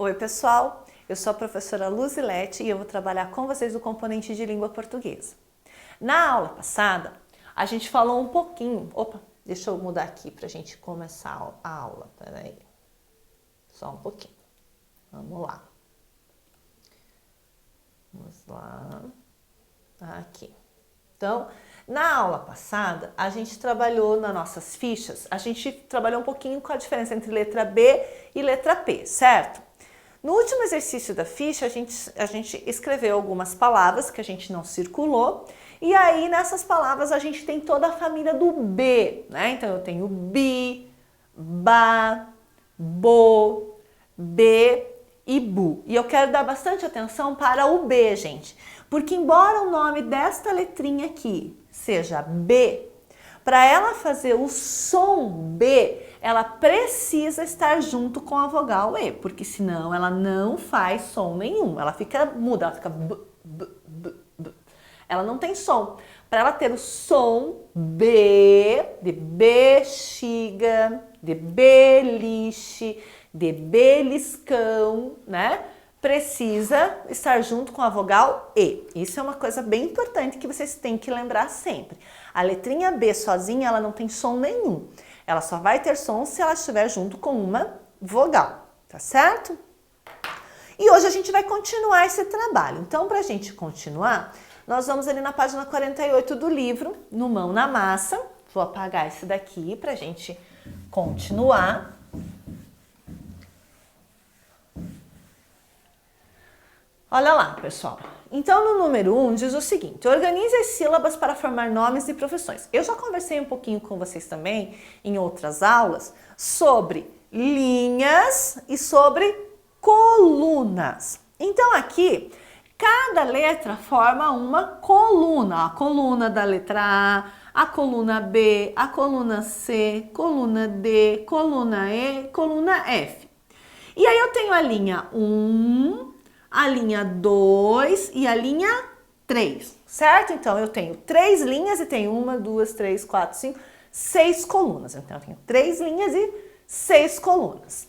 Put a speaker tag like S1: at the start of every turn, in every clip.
S1: Oi pessoal, eu sou a professora Luzilete e eu vou trabalhar com vocês o componente de língua portuguesa. Na aula passada, a gente falou um pouquinho... Opa, deixa eu mudar aqui para a gente começar a aula, peraí. Só um pouquinho. Vamos lá. Vamos lá. Aqui. Então, na aula passada, a gente trabalhou nas nossas fichas, a gente trabalhou um pouquinho com a diferença entre letra B e letra P, certo? No último exercício da ficha, a gente escreveu algumas palavras que a gente não circulou, e aí nessas palavras a gente tem toda a família do B, né? Então eu tenho bi, ba, bo, be e bu. E eu quero dar bastante atenção para o B, gente, porque embora o nome desta letrinha aqui seja B, para ela fazer o som B, ela precisa estar junto com a vogal E, porque senão ela não faz som nenhum. Ela fica muda, ela fica b, b, b, b. Ela não tem som. Para ela ter o som B, de bexiga, de beliche, de beliscão, né? Precisa estar junto com a vogal E. Isso é uma coisa bem importante que vocês têm que lembrar sempre. A letrinha B sozinha, ela não tem som nenhum. Ela só vai ter som se ela estiver junto com uma vogal, tá certo? E hoje a gente vai continuar esse trabalho. Então, para a gente continuar, nós vamos ali na página 48 do livro, no Mão na Massa. Vou apagar esse daqui para a gente continuar. Olha lá, pessoal. Então, no número 1 diz o seguinte: organize as sílabas para formar nomes e profissões. Eu já conversei um pouquinho com vocês também, em outras aulas, sobre linhas e sobre colunas. Então, aqui, cada letra forma uma coluna. A coluna da letra A coluna B, a coluna C, coluna D, coluna E, coluna F. E aí eu tenho a linha 1... a linha 2 e a linha 3, certo? Então, eu tenho 3 linhas e tenho 1, 2, 3, 4, 5, 6 colunas. Então, eu tenho 3 linhas e 6 colunas.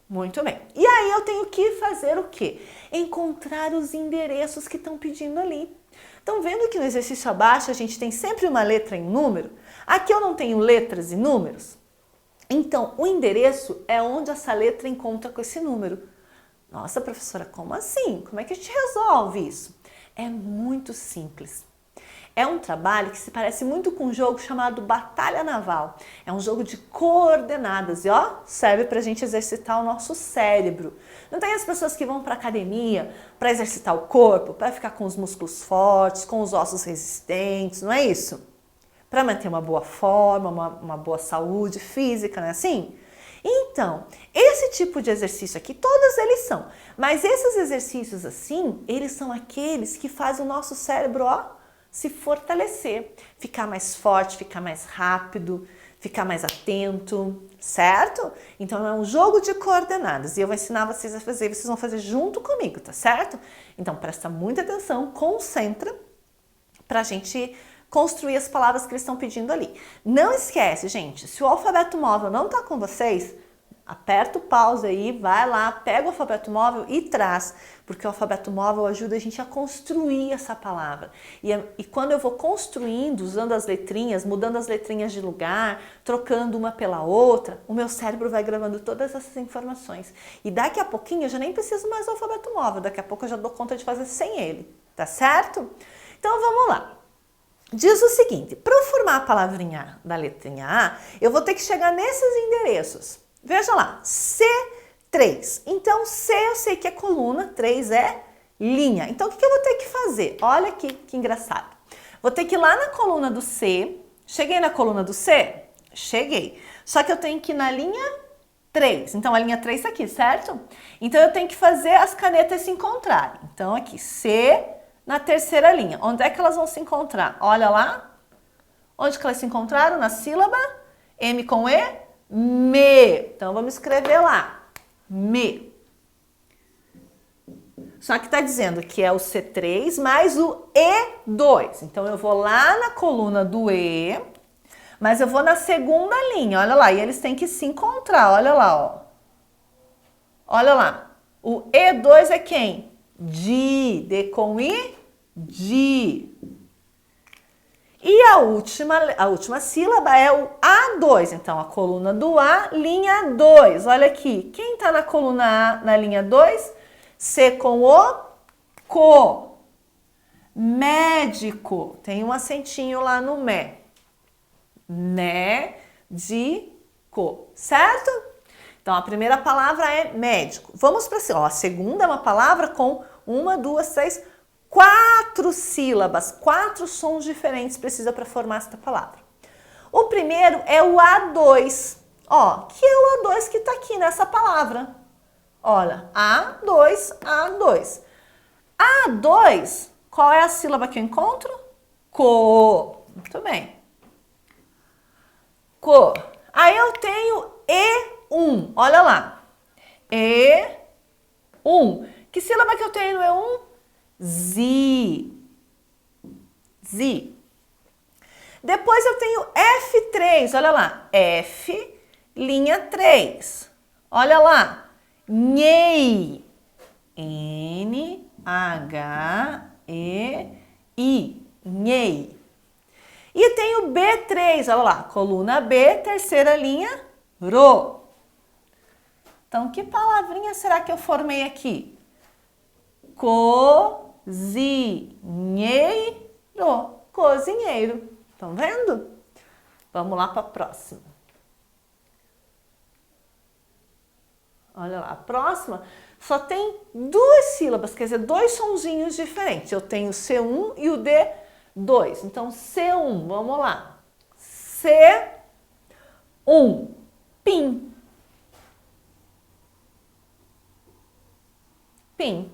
S1: Muito bem. E aí, eu tenho que fazer o quê? Encontrar os endereços que estão pedindo ali. Então, vendo que no exercício abaixo a gente tem sempre uma letra em número, aqui eu não tenho letras e números. Então, o endereço é onde essa letra encontra com esse número. Nossa, professora, como assim? Como é que a gente resolve isso? É muito simples. É um trabalho que se parece muito com um jogo chamado Batalha Naval. É um jogo de coordenadas e ó, serve para a gente exercitar o nosso cérebro. Não tem as pessoas que vão para academia para exercitar o corpo, para ficar com os músculos fortes, com os ossos resistentes, não é isso? Para manter uma boa forma, uma boa saúde física, não é assim? Então, esse tipo de exercício aqui, todos eles são, mas esses exercícios assim, eles são aqueles que fazem o nosso cérebro, ó, se fortalecer, ficar mais forte, ficar mais rápido, ficar mais atento, certo? Então é um jogo de coordenadas e eu vou ensinar vocês a fazer, vocês vão fazer junto comigo, tá certo? Então presta muita atenção, concentra pra gente construir as palavras que eles estão pedindo ali. Não esquece, gente, se o alfabeto móvel não está com vocês, aperta o pause aí, vai lá, pega o alfabeto móvel e traz, porque o alfabeto móvel ajuda a gente a construir essa palavra. E quando eu vou construindo, usando as letrinhas, mudando as letrinhas de lugar, trocando uma pela outra, o meu cérebro vai gravando todas essas informações. E daqui a pouquinho eu já nem preciso mais do alfabeto móvel, daqui a pouco eu já dou conta de fazer sem ele, tá certo? Então vamos lá. Diz o seguinte, para eu formar a palavrinha da letrinha A, eu vou ter que chegar nesses endereços. Veja lá, C3. Então, C eu sei que é coluna, 3 é linha. Então, o que eu vou ter que fazer? Olha aqui que engraçado. Vou ter que ir lá na coluna do C. Cheguei na coluna do C? Cheguei. Só que eu tenho que ir na linha 3. Então, a linha 3 está aqui, certo? Então, eu tenho que fazer as canetas se encontrarem. Então, aqui, C... na terceira linha. Onde é que elas vão se encontrar? Olha lá. Onde que elas se encontraram? Na sílaba M com E, me. Então, vamos escrever lá. Me. Só que está dizendo que é o C3 mais o E2. Então, eu vou lá na coluna do E, mas eu vou na segunda linha. Olha lá. E eles têm que se encontrar. Olha lá, ó. Olha lá. O E2 é quem? Di. D com I, di. E a última sílaba é o A2. Então, a coluna do A, linha 2. Olha aqui. Quem está na coluna A, na linha 2? C com o co. Médico. Tem um acentinho lá no mé. Médico. Certo? Então, a primeira palavra é médico. Vamos para a segunda é uma palavra com 1, 2, 3, 4 sílabas. 4 sons diferentes precisa para formar esta palavra. O primeiro é o A2. Que é o A2 que está aqui nessa palavra. Olha, A2, A2. A2, qual é a sílaba que eu encontro? Co. Muito bem. Co. Aí eu tenho E1. Olha lá. E1. Que sílaba que eu tenho no E1? Zi. Zi. Depois eu tenho F3. Olha lá. F, linha 3. Olha lá. Nhei. N-H-E-I. Nhei. E tem o B3, olha lá, coluna B, terceira linha, ro. Então, que palavrinha será que eu formei aqui? Cozinheiro. Cozinheiro. Estão vendo? Vamos lá para a próxima. Olha lá, a próxima só tem 2 sílabas, quer dizer, 2 sonzinhos diferentes. Eu tenho o C1 e o D2. Então, C1, vamos lá. C1, pim. Pim.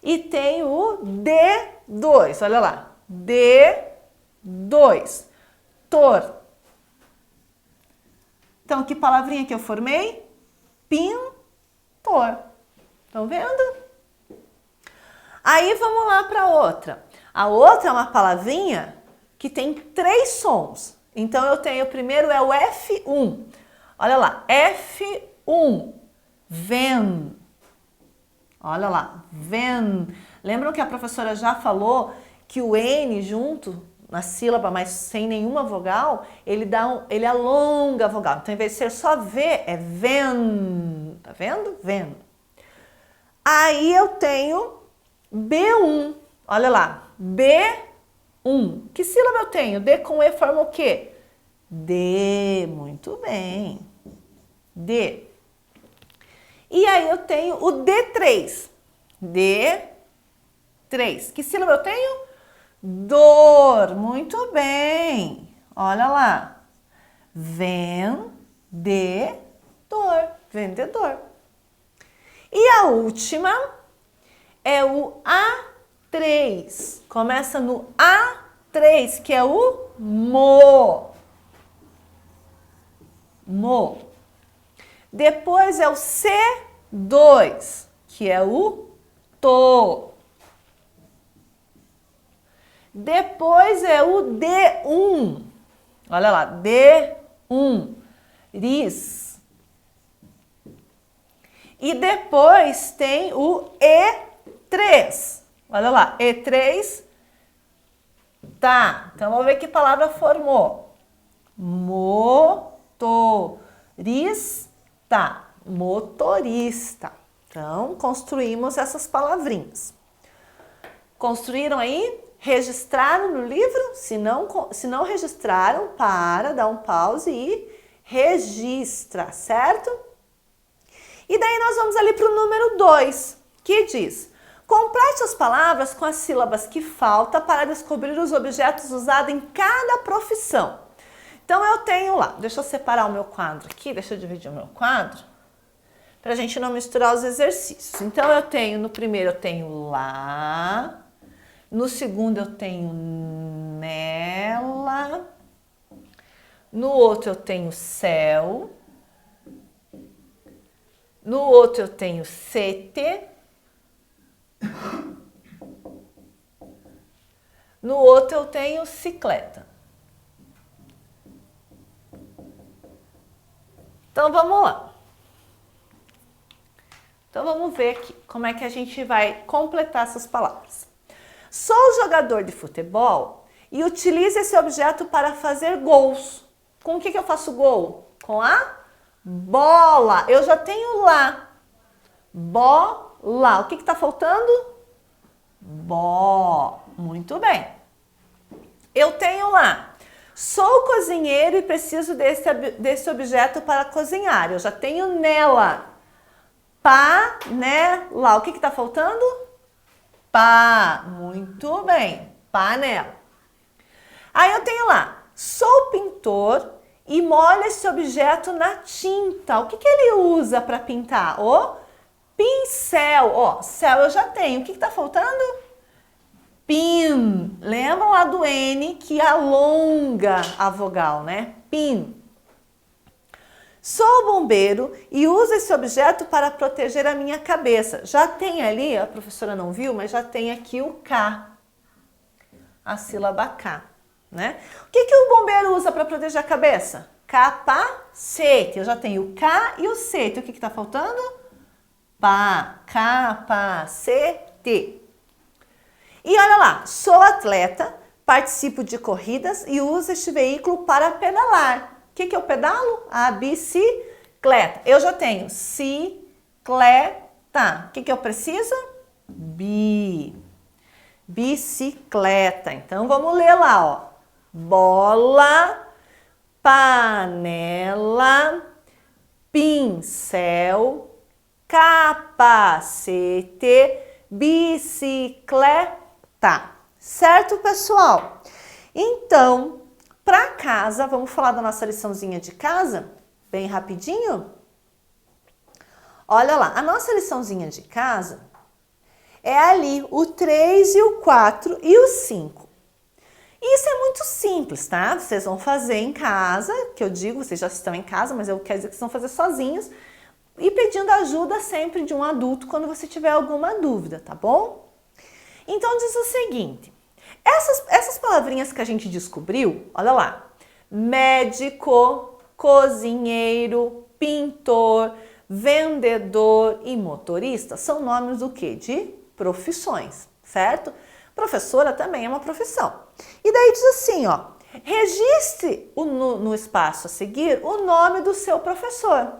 S1: E tem o D2, olha lá. D2, tor. Então, que palavrinha que eu formei? Pintor. Estão vendo? Aí, vamos lá para outra. A outra é uma palavrinha que tem 3 sons. Então, eu tenho, o primeiro é o F1. Olha lá, F1, ven. Olha lá, ven. Lembram que a professora já falou que o N junto, na sílaba, mas sem nenhuma vogal, ele alonga a vogal. Então, em vez de ser só V, é ven. Tá vendo? Ven. Aí, eu tenho B1. Olha lá. B1. Que sílaba eu tenho? D com E forma o quê? D. Muito bem. D. E aí eu tenho o D3. D3. Que sílaba eu tenho? Dor. Muito bem. Olha lá. Vendedor. Vendedor. E a última é o A3. Começa no A3, que é o mo. Mo. Depois é o C2, que é o to. Depois é o D1. Olha lá, D1. Ris. E depois tem o E3. Olha lá, E3, tá. Então, vamos ver que palavra formou. Motorista. Motorista. Então, construímos essas palavrinhas. Construíram aí? Registraram no livro? Se não registraram, dá um pause e registra, certo? E daí nós vamos ali para o número 2, que diz: complete as palavras com as sílabas que falta para descobrir os objetos usados em cada profissão. Então eu tenho lá, deixa eu separar o meu quadro aqui, deixa eu dividir o meu quadro, para a gente não misturar os exercícios. Então eu tenho, no primeiro eu tenho lá, no segundo eu tenho nela, no outro eu tenho céu, no outro eu tenho sete, no outro eu tenho cicleta. Então vamos lá. Então vamos ver aqui como é que a gente vai completar essas palavras. Sou jogador de futebol e utilizo esse objeto para fazer gols. Com o que eu faço gol? Com a bola. Eu já tenho lá. Bola. O que está faltando? Muito bem. Eu tenho lá. Sou cozinheiro e preciso desse objeto para cozinhar. Eu já tenho nela. Panela. O que está faltando? Muito bem. Panela. Aí eu tenho lá. Sou pintor e molho esse objeto na tinta. O que ele usa para pintar? O pincel. Ó, céu eu já tenho. O que está faltando? Pin. Lembram lá do N que alonga a vogal, né? Pin. Sou bombeiro e uso esse objeto para proteger a minha cabeça. Já tem ali, a professora não viu, mas já tem aqui o K. A sílaba K, né? O que o bombeiro usa para proteger a cabeça? Capacete. Eu já tenho o K e o CET. O que está faltando? Capacete. E olha lá, sou atleta, participo de corridas e uso este veículo para pedalar. O que eu pedalo? A bicicleta. Eu já tenho cicleta. O que eu preciso? Bicicleta. Então vamos ler lá, ó. Bola, panela, pincel, capacete, bicicleta. Certo, pessoal? Então, para casa, vamos falar da nossa liçãozinha de casa, bem rapidinho? Olha lá, a nossa liçãozinha de casa é ali o 3 e o 4 e o 5. Isso é muito simples, tá? Vocês vão fazer em casa, que eu digo, vocês já estão em casa, mas eu quero dizer que vocês vão fazer sozinhos e pedindo ajuda sempre de um adulto quando você tiver alguma dúvida, tá bom? Então diz o seguinte, essas palavrinhas que a gente descobriu, olha lá, médico, cozinheiro, pintor, vendedor e motorista são nomes do quê? De profissões, certo? Professora também é uma profissão. E daí diz assim, ó, registre no espaço a seguir o nome do seu professor.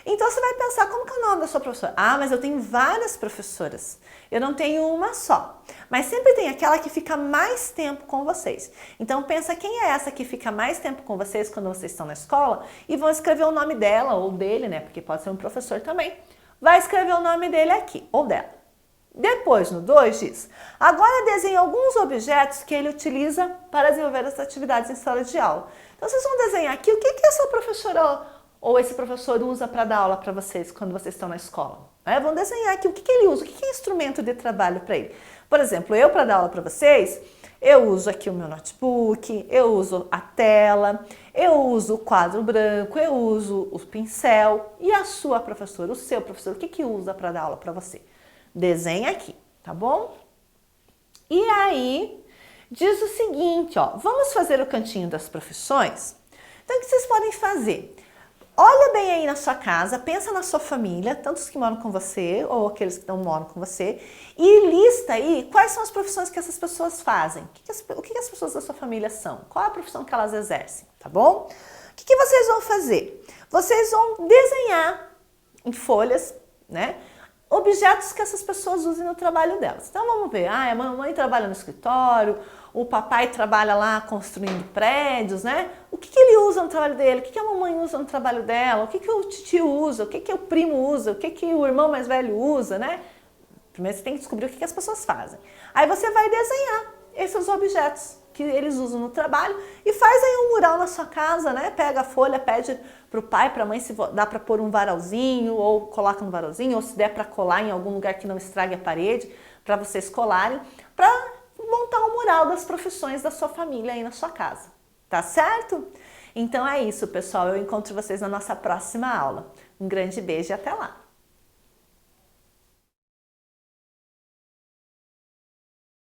S1: Então você vai pensar, como que é o nome da sua professora? Ah, mas eu tenho várias professoras. Eu não tenho uma só. Mas sempre tem aquela que fica mais tempo com vocês. Então pensa quem é essa que fica mais tempo com vocês quando vocês estão na escola e vão escrever o nome dela ou dele, né? Porque pode ser um professor também. Vai escrever o nome dele aqui, ou dela. Depois, no 2, diz, agora desenhe alguns objetos que ele utiliza para desenvolver as atividades em sala de aula. Então vocês vão desenhar aqui o que essa professora ou esse professor usa para dar aula para vocês quando vocês estão na escola. Vão desenhar aqui o que ele usa, o que é instrumento de trabalho para ele. Por exemplo, eu para dar aula para vocês, eu uso aqui o meu notebook, eu uso a tela, eu uso o quadro branco, eu uso o pincel. E a sua professora, o seu professor, o que usa para dar aula para você? Desenha aqui, tá bom? E aí, diz o seguinte, ó, vamos fazer o cantinho das profissões? Então, o que vocês podem fazer? Olha bem aí na sua casa, pensa na sua família, tanto os que moram com você ou aqueles que não moram com você, e lista aí quais são as profissões que essas pessoas fazem. O que as pessoas da sua família são? Qual a profissão que elas exercem, tá bom? O que vocês vão fazer? Vocês vão desenhar em folhas, né? Objetos que essas pessoas usem no trabalho delas. Então vamos ver, a mamãe trabalha no escritório, o papai trabalha lá construindo prédios, né? O que ele usa no trabalho dele? O que a mamãe usa no trabalho dela? O que o tio usa? O que o primo usa? O que o irmão mais velho usa, né? Primeiro você tem que descobrir o que as pessoas fazem. Aí você vai desenhar esses objetos que eles usam no trabalho e faz aí um mural na sua casa, né? Pega a folha, pede pro pai, pra mãe se dá para pôr um varalzinho ou coloca um varalzinho, ou se der para colar em algum lugar que não estrague a parede, para vocês colarem, para montar um mural das profissões da sua família aí na sua casa. Tá certo? Então é isso, pessoal. Eu encontro vocês na nossa próxima aula. Um grande beijo e até lá!